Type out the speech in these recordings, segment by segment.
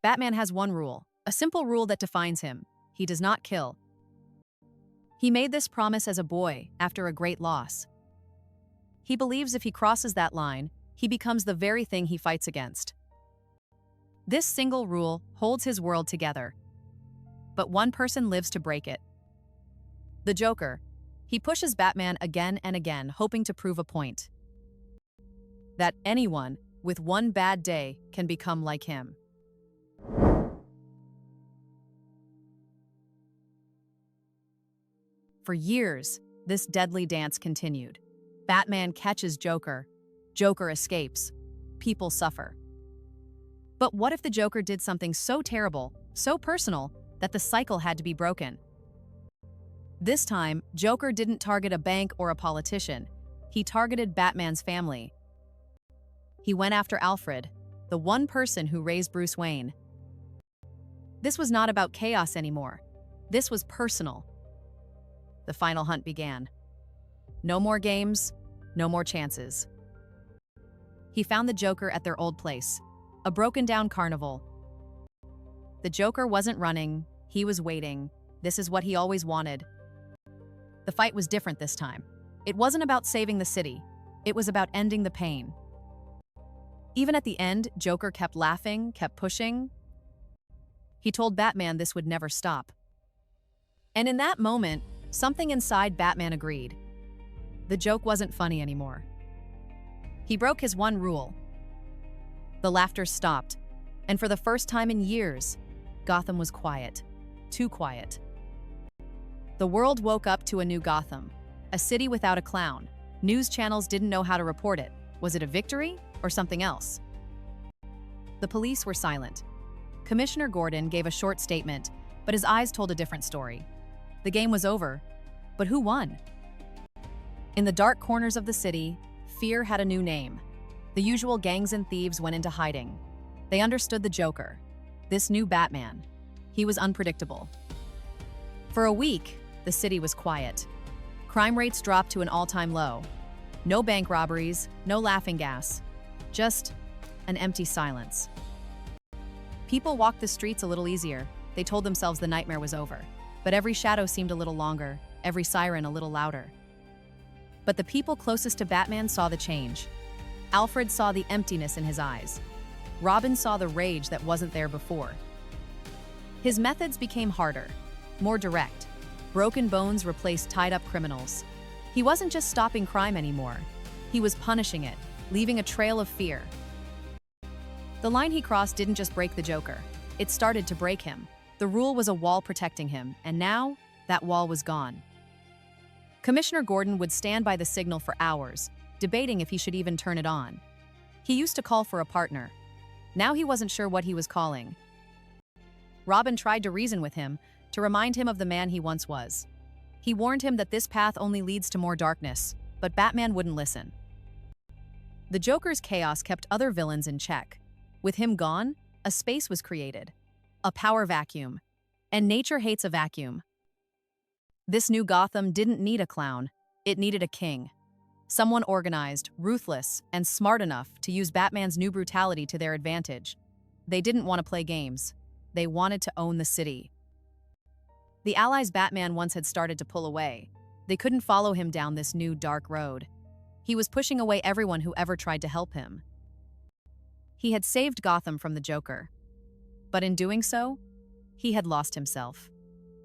Batman has one rule, a simple rule that defines him. He does not kill. He made this promise as a boy after a great loss. He believes if he crosses that line, he becomes the very thing he fights against. This single rule holds his world together. But one person lives to break it. The Joker. He pushes Batman again and again, hoping to prove a point. That anyone with one bad day can become like him. For years, this deadly dance continued. Batman catches Joker. Joker escapes. People suffer. But what if the Joker did something so terrible, so personal, that the cycle had to be broken? This time, Joker didn't target a bank or a politician. He targeted Batman's family. He went after Alfred, the one person who raised Bruce Wayne. This was not about chaos anymore. This was personal. The final hunt began. No more games, no more chances. He found the Joker at their old place, a broken-down carnival. The Joker wasn't running, he was waiting. This is what he always wanted. The fight was different this time. It wasn't about saving the city. It was about ending the pain. Even at the end, Joker kept laughing, kept pushing. He told Batman this would never stop. And in that moment, something inside Batman agreed. The joke wasn't funny anymore. He broke his one rule. The laughter stopped, and for the first time in years, Gotham was quiet. Too quiet. The world woke up to a new Gotham, a city without a clown. News channels didn't know how to report it. Was it a victory or something else? The police were silent. Commissioner Gordon gave a short statement, but his eyes told a different story. The game was over, but who won? In the dark corners of the city, fear had a new name. The usual gangs and thieves went into hiding. They understood the Joker, this new Batman. He was unpredictable. For a week, the city was quiet. Crime rates dropped to an all-time low. No bank robberies, no laughing gas, just an empty silence. People walked the streets a little easier. They told themselves the nightmare was over. But every shadow seemed a little longer, every siren a little louder. But the people closest to Batman saw the change. Alfred saw the emptiness in his eyes. Robin saw the rage that wasn't there before. His methods became harder, more direct. Broken bones replaced tied-up criminals. He wasn't just stopping crime anymore. He was punishing it, leaving a trail of fear. The line he crossed didn't just break the Joker. It started to break him. The rule was a wall protecting him, and now that wall was gone. Commissioner Gordon would stand by the signal for hours, debating if he should even turn it on. He used to call for a partner. Now he wasn't sure what he was calling. Robin tried to reason with him, to remind him of the man he once was. He warned him that this path only leads to more darkness, but Batman wouldn't listen. The Joker's chaos kept other villains in check. With him gone, a space was created. A power vacuum. And nature hates a vacuum. This new Gotham didn't need a clown. It needed a king. Someone organized, ruthless, and smart enough to use Batman's new brutality to their advantage. They didn't want to play games. They wanted to own the city. The allies Batman once had started to pull away. They couldn't follow him down this new dark road. He was pushing away everyone who ever tried to help him. He had saved Gotham from the Joker. But in doing so, he had lost himself.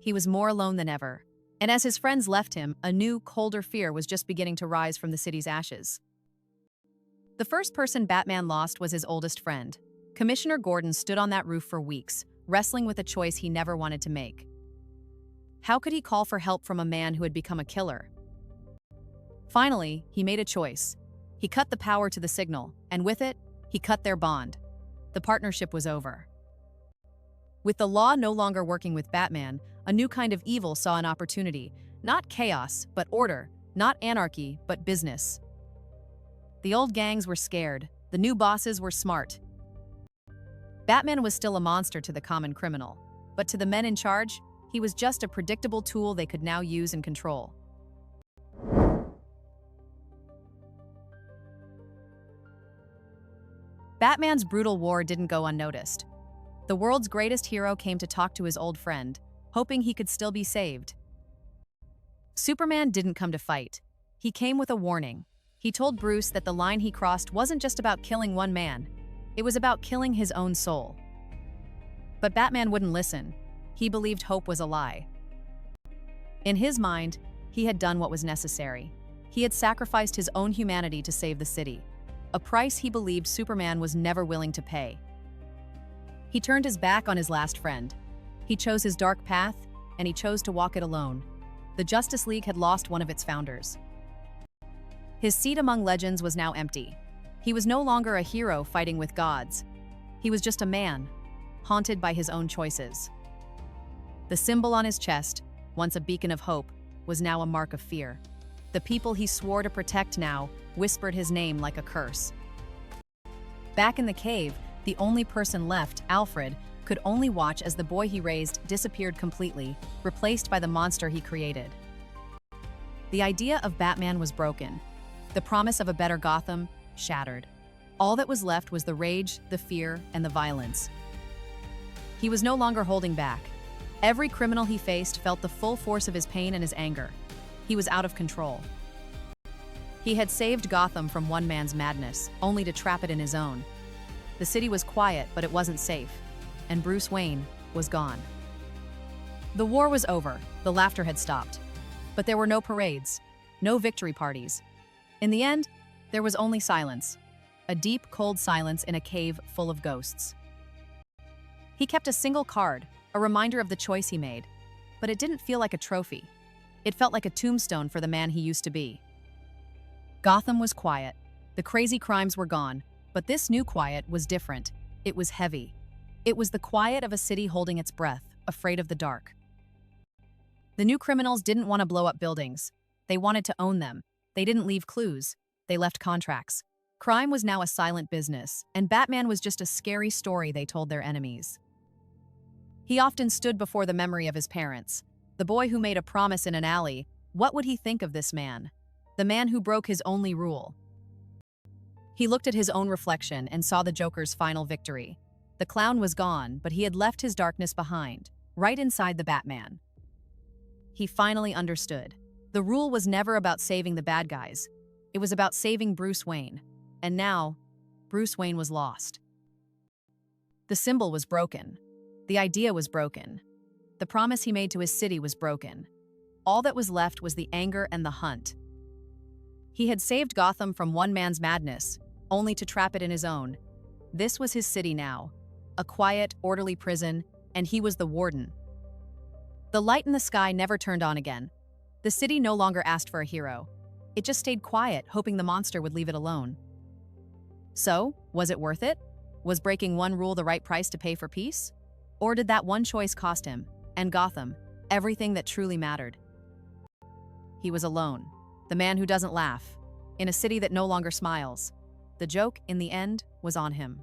He was more alone than ever. And as his friends left him, a new, colder fear was just beginning to rise from the city's ashes. The first person Batman lost was his oldest friend. Commissioner Gordon stood on that roof for weeks, wrestling with a choice he never wanted to make. How could he call for help from a man who had become a killer? Finally, he made a choice. He cut the power to the signal, and with it, he cut their bond. The partnership was over. With the law no longer working with Batman, a new kind of evil saw an opportunity. Not chaos, but order. Not anarchy, but business. The old gangs were scared. The new bosses were smart. Batman was still a monster to the common criminal. But to the men in charge, he was just a predictable tool they could now use and control. Batman's brutal war didn't go unnoticed. The world's greatest hero came to talk to his old friend, hoping he could still be saved. Superman didn't come to fight. He came with a warning. He told Bruce that the line he crossed wasn't just about killing one man, it was about killing his own soul. But Batman wouldn't listen. He believed hope was a lie. In his mind, he had done what was necessary. He had sacrificed his own humanity to save the city, a price he believed Superman was never willing to pay. He turned his back on his last friend. He chose his dark path, and he chose to walk it alone. The Justice League had lost one of its founders. His seat among legends was now empty. He was no longer a hero fighting with gods. He was just a man, haunted by his own choices. The symbol on his chest, once a beacon of hope, was now a mark of fear. The people he swore to protect now whispered his name like a curse. Back in the cave, the only person left, Alfred, could only watch as the boy he raised disappeared completely, replaced by the monster he created. The idea of Batman was broken. The promise of a better Gotham shattered. All that was left was the rage, the fear, and the violence. He was no longer holding back. Every criminal he faced felt the full force of his pain and his anger. He was out of control. He had saved Gotham from one man's madness, only to trap it in his own. The city was quiet, but it wasn't safe, and Bruce Wayne was gone. The war was over, the laughter had stopped. But there were no parades, no victory parties. In the end, there was only silence, a deep, cold silence in a cave full of ghosts. He kept a single card, a reminder of the choice he made, but it didn't feel like a trophy. It felt like a tombstone for the man he used to be. Gotham was quiet. The crazy crimes were gone, but this new quiet was different. It was heavy. It was the quiet of a city holding its breath, afraid of the dark. The new criminals didn't want to blow up buildings. They wanted to own them. They didn't leave clues. They left contracts. Crime was now a silent business, and Batman was just a scary story they told their enemies. He often stood before the memory of his parents. The boy who made a promise in an alley, what would he think of this man? The man who broke his only rule. He looked at his own reflection and saw the Joker's final victory. The clown was gone, but he had left his darkness behind, right inside the Batman. He finally understood. The rule was never about saving the bad guys. It was about saving Bruce Wayne. And now, Bruce Wayne was lost. The symbol was broken. The idea was broken. The promise he made to his city was broken. All that was left was the anger and the hunt. He had saved Gotham from one man's madness, only to trap it in his own. This was his city now, a quiet, orderly prison, and he was the warden. The light in the sky never turned on again. The city no longer asked for a hero. It just stayed quiet, hoping the monster would leave it alone. So, was it worth it? Was breaking one rule the right price to pay for peace? Or did that one choice cost him, and Gotham, everything that truly mattered? He was alone, the man who doesn't laugh, in a city that no longer smiles. The joke, in the end, was on him.